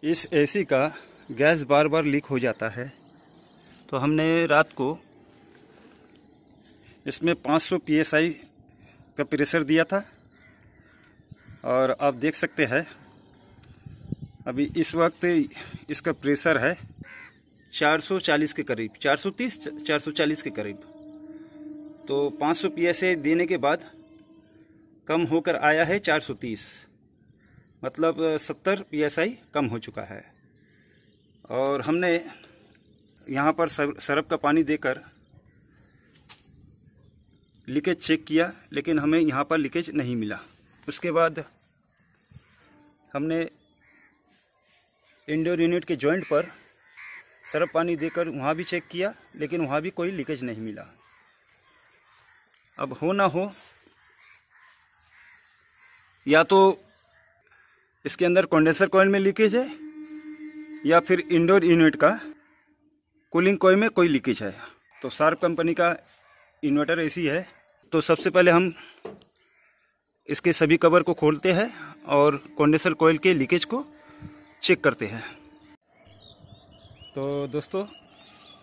इस एसी का गैस बार बार लीक हो जाता है। तो हमने रात को इसमें 500 psi का प्रेशर दिया था और आप देख सकते हैं अभी इस वक्त इसका प्रेशर है 440 के करीब, 430 440 के करीब। तो 500 psi देने के बाद कम होकर आया है 430, मतलब 70 psi कम हो चुका है। और हमने यहाँ पर सरफ का पानी देकर लीकेज चेक किया, लेकिन हमें यहाँ पर लीकेज नहीं मिला। उसके बाद हमने इंडोर यूनिट के जॉइंट पर सरफ पानी देकर वहाँ भी चेक किया, लेकिन वहाँ भी कोई लीकेज नहीं मिला। अब हो ना हो, या तो इसके अंदर कंडेंसर कॉइल में लीकेज है या फिर इंडोर यूनिट का कूलिंग कॉइल में कोई लीकेज है। तो शार्प कंपनी का इन्वर्टर एसी है। तो सबसे पहले हम इसके सभी कवर को खोलते हैं और कंडेंसर कॉइल के लीकेज को चेक करते हैं। तो दोस्तों,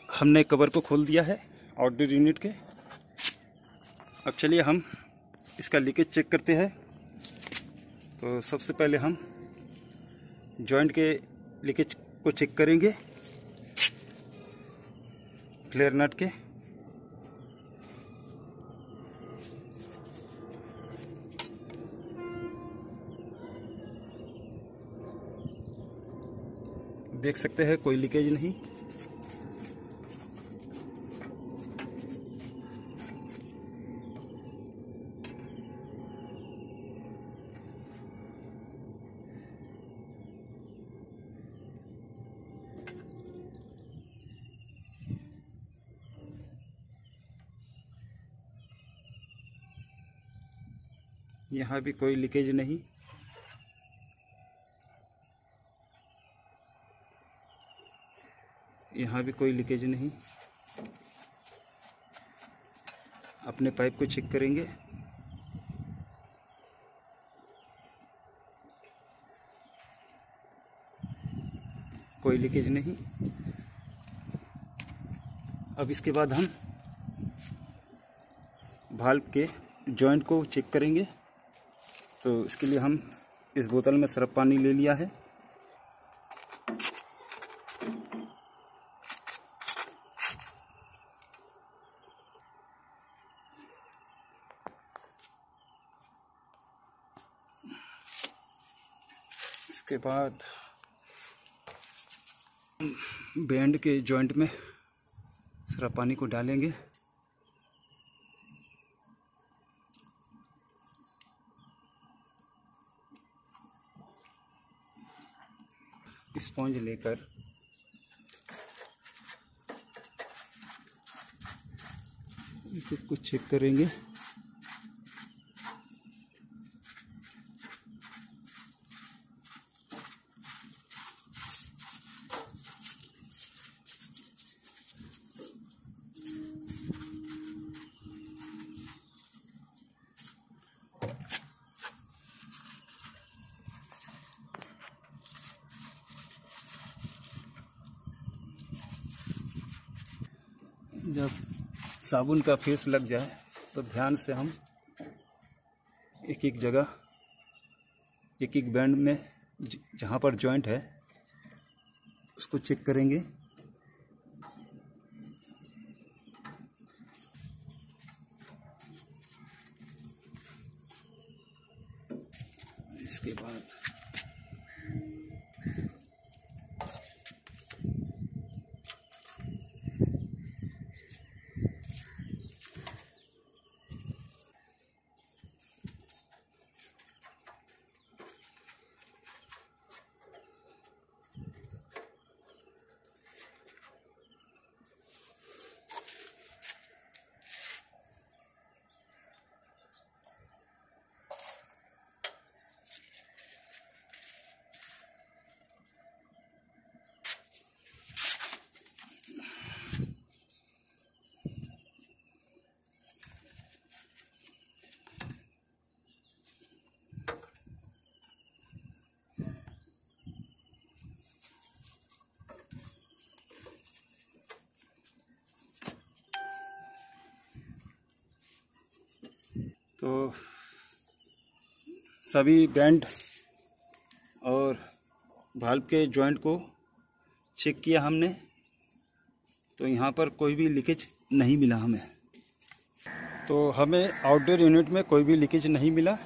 हमने कवर को खोल दिया है आउटडोर यूनिट के। अब चलिए हम इसका लीकेज चेक करते हैं। तो सबसे पहले हम जॉइंट के लीकेज को चेक करेंगे, फ्लेयर नट के। देख सकते हैं कोई लीकेज नहीं। यहाँ भी कोई लीकेज नहीं। यहाँ भी कोई लीकेज नहीं। अपने पाइप को चेक करेंगे। कोई लीकेज नहीं। अब इसके बाद हम वाल्व के जॉइंट को चेक करेंगे। तो इसके लिए हम इस बोतल में सरफ पानी ले लिया है। इसके बाद बैंड के जॉइंट में सरफ पानी को डालेंगे। स्पॉन्ज लेकर कुछ चेक करेंगे। जब साबुन का फेस लग जाए तो ध्यान से हम एक एक जगह, एक एक बैंड में जहाँ पर जॉइंट है उसको चेक करेंगे। इसके बाद तो सभी बैंड और वाल्व के जॉइंट को चेक किया हमने, तो यहाँ पर कोई भी लीकेज नहीं मिला हमें। तो हमें आउटडोर यूनिट में कोई भी लीकेज नहीं मिला।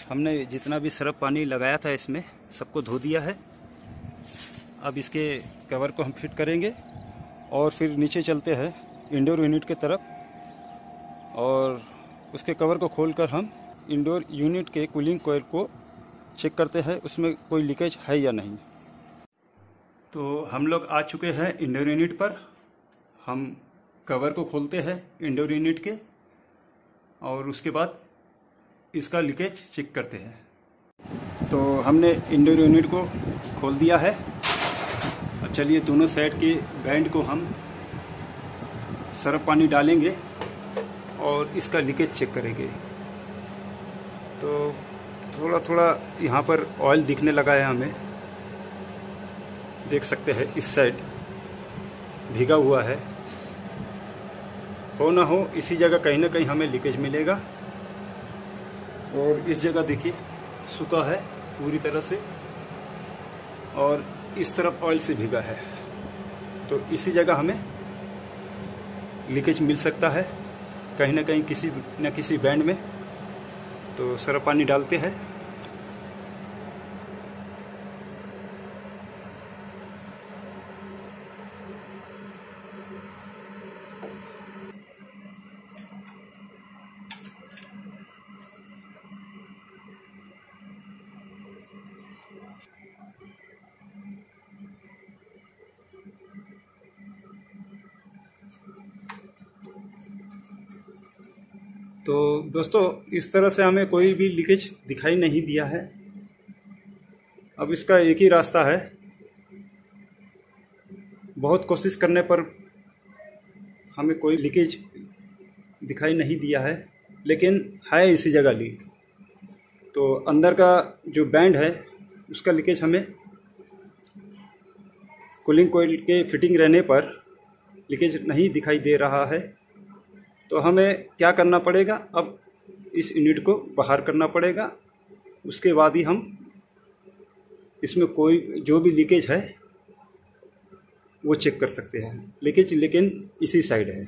हमने जितना भी सरफ पानी लगाया था इसमें सबको धो दिया है। अब इसके कवर को हम फिट करेंगे और फिर नीचे चलते हैं इंडोर यूनिट के तरफ, और उसके कवर को खोलकर हम इंडोर यूनिट के कूलिंग कॉइल को चेक करते हैं उसमें कोई लीकेज है या नहीं। तो हम लोग आ चुके हैं इंडोर यूनिट पर। हम कवर को खोलते हैं इंडोर यूनिट के और उसके बाद इसका लीकेज चेक करते हैं। तो हमने इंडोर यूनिट को खोल दिया है। अब चलिए दोनों साइड के बैंड को हम सरफ पानी डालेंगे और इसका लीकेज चेक करेंगे। तो थोड़ा थोड़ा यहाँ पर ऑयल दिखने लगा है हमें, देख सकते हैं इस साइड भीगा हुआ है। हो ना हो इसी जगह कहीं ना कहीं हमें लीकेज मिलेगा। और इस जगह देखिए सूखा है पूरी तरह से और इस तरफ ऑयल से भीगा है, तो इसी जगह हमें लीकेज मिल सकता है कहीं ना कहीं किसी न किसी बैंड में। तो सरफ पानी डालते हैं। तो दोस्तों इस तरह से हमें कोई भी लीकेज दिखाई नहीं दिया है। अब इसका एक ही रास्ता है, बहुत कोशिश करने पर हमें कोई लीकेज दिखाई नहीं दिया है, लेकिन है इसी जगह लीक। तो अंदर का जो बैंड है उसका लीकेज हमें कूलिंग कॉइल के फिटिंग रहने पर लीकेज नहीं दिखाई दे रहा है। तो हमें क्या करना पड़ेगा, अब इस यूनिट को बाहर करना पड़ेगा। उसके बाद ही हम इसमें कोई जो भी लीकेज है वो चेक कर सकते हैं। लीकेज लेकिन इसी साइड है।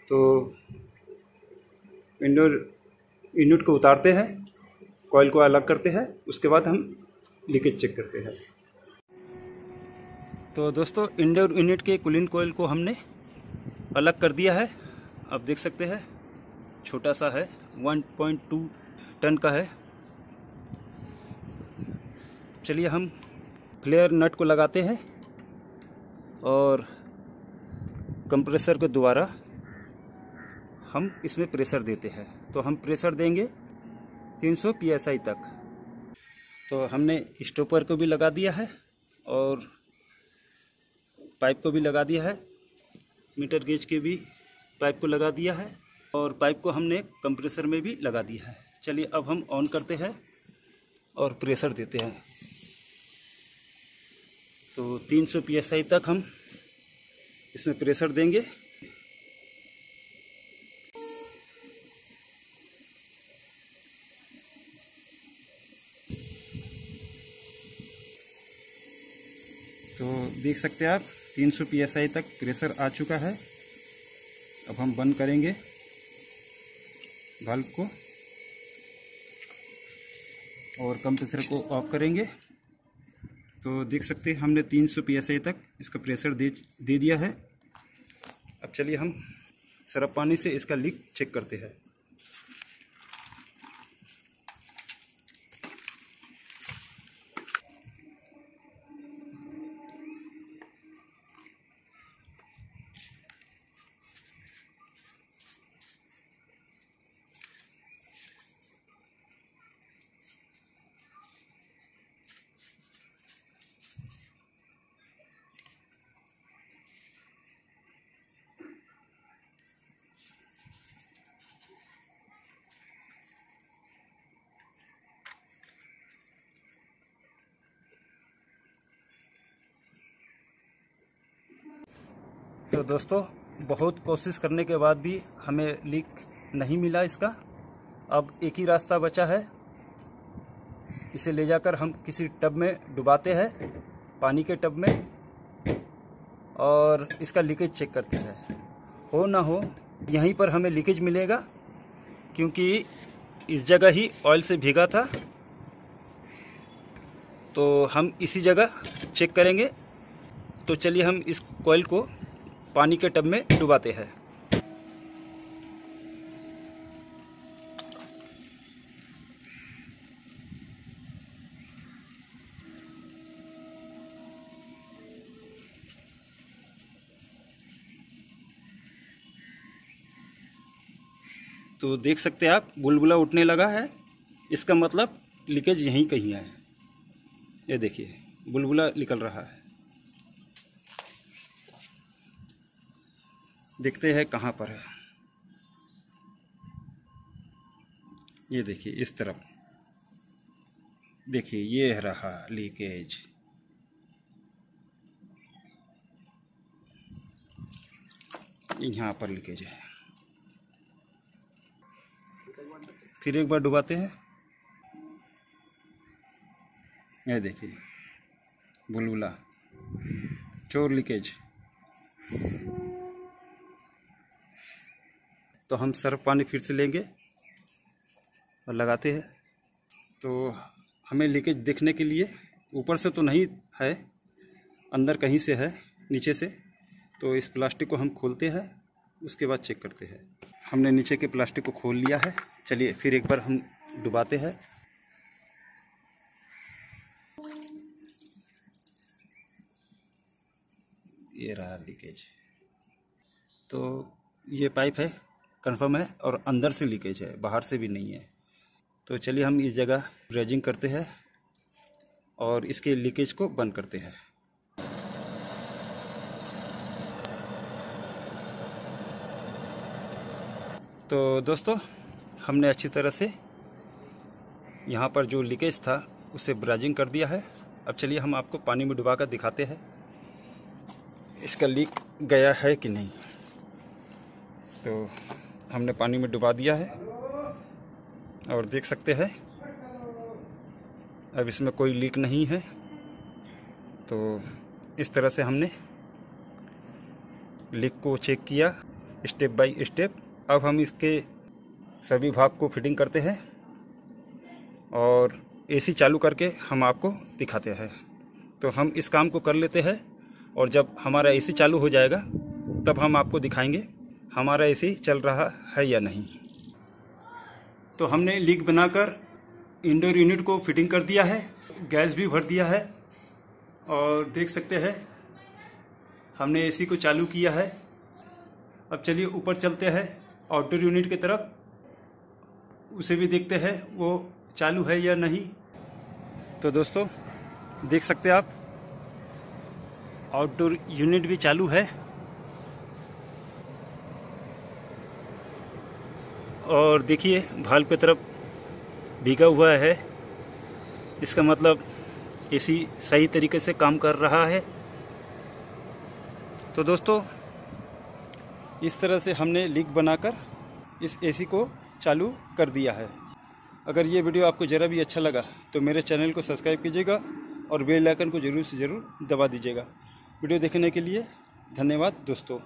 तो इंडोर यूनिट को उतारते हैं, कॉइल को अलग करते हैं, उसके बाद हम लीकेज चेक करते हैं। तो दोस्तों इंडोर यूनिट के कूलिंग कॉइल को हमने अलग कर दिया है। आप देख सकते हैं छोटा सा है, 1.2 टन का है। चलिए हम फ्लेयर नट को लगाते हैं और कंप्रेसर के द्वारा हम इसमें प्रेशर देते हैं। तो हम प्रेशर देंगे 300 psi तक। तो हमने स्टॉपर को भी लगा दिया है और पाइप को भी लगा दिया है, मीटर गेज के भी पाइप को लगा दिया है और पाइप को हमने कंप्रेसर में भी लगा दिया है। चलिए अब हम ऑन करते हैं और प्रेशर देते हैं। तो 300 psi तक हम इसमें प्रेशर देंगे। तो देख सकते हैं आप 300 psi तक प्रेशर आ चुका है। अब हम बंद करेंगे वाल्व को और कंप्रेसर को ऑफ करेंगे। तो देख सकते हैं हमने 300 psi तक इसका प्रेशर दे दिया है। अब चलिए हम सरफ पानी से इसका लीक चेक करते हैं। तो दोस्तों बहुत कोशिश करने के बाद भी हमें लीक नहीं मिला इसका। अब एक ही रास्ता बचा है, इसे ले जाकर हम किसी टब में डुबाते हैं, पानी के टब में, और इसका लीकेज चेक करते हैं। हो ना हो यहीं पर हमें लीकेज मिलेगा, क्योंकि इस जगह ही ऑयल से भीगा था। तो हम इसी जगह चेक करेंगे। तो चलिए हम इस कॉइल को पानी के टब में डुबाते हैं। तो देख सकते हैं आप, बुलबुला उठने लगा है। इसका मतलब लीकेज यहीं कहीं है। ये देखिए बुलबुला निकल रहा है। देखते हैं कहाँ पर है। ये देखिए इस तरफ, देखिए ये रहा लीकेज। यहाँ पर लीकेज है। फिर एक बार डुबाते हैं। ये देखिए बुलबुला, चोर लीकेज। तो हम सर्फ पानी फिर से लेंगे और लगाते हैं। तो हमें लीकेज देखने के लिए ऊपर से तो नहीं है, अंदर कहीं से है, नीचे से। तो इस प्लास्टिक को हम खोलते हैं, उसके बाद चेक करते हैं। हमने नीचे के प्लास्टिक को खोल लिया है। चलिए फिर एक बार हम डुबाते हैं। ये रहा लीकेज। तो ये पाइप है, कंफर्म है, और अंदर से लीकेज है, बाहर से भी नहीं है। तो चलिए हम इस जगह ब्रेजिंग करते हैं और इसके लीकेज को बंद करते हैं। तो दोस्तों, हमने अच्छी तरह से यहाँ पर जो लीकेज था उसे ब्रेजिंग कर दिया है। अब चलिए हम आपको पानी में डुबा कर दिखाते हैं इसका लीक गया है कि नहीं। तो हमने पानी में डुबा दिया है और देख सकते हैं अब इसमें कोई लीक नहीं है। तो इस तरह से हमने लीक को चेक किया स्टेप बाय स्टेप। अब हम इसके सभी भाग को फिटिंग करते हैं और एसी चालू करके हम आपको दिखाते हैं। तो हम इस काम को कर लेते हैं और जब हमारा एसी चालू हो जाएगा तब हम आपको दिखाएंगे हमारा एसी चल रहा है या नहीं। तो हमने लीक बनाकर इंडोर यूनिट को फिटिंग कर दिया है, गैस भी भर दिया है और देख सकते हैं हमने एसी को चालू किया है। अब चलिए ऊपर चलते हैं आउटडोर यूनिट की तरफ, उसे भी देखते हैं वो चालू है या नहीं। तो दोस्तों देख सकते हैं आप, आउटडोर यूनिट भी चालू है और देखिए भाल्व की तरफ भीगा हुआ है। इसका मतलब एसी सही तरीके से काम कर रहा है। तो दोस्तों इस तरह से हमने लीक बनाकर इस एसी को चालू कर दिया है। अगर ये वीडियो आपको ज़रा भी अच्छा लगा तो मेरे चैनल को सब्सक्राइब कीजिएगा और बेल आइकन को ज़रूर से ज़रूर दबा दीजिएगा। वीडियो देखने के लिए धन्यवाद दोस्तों।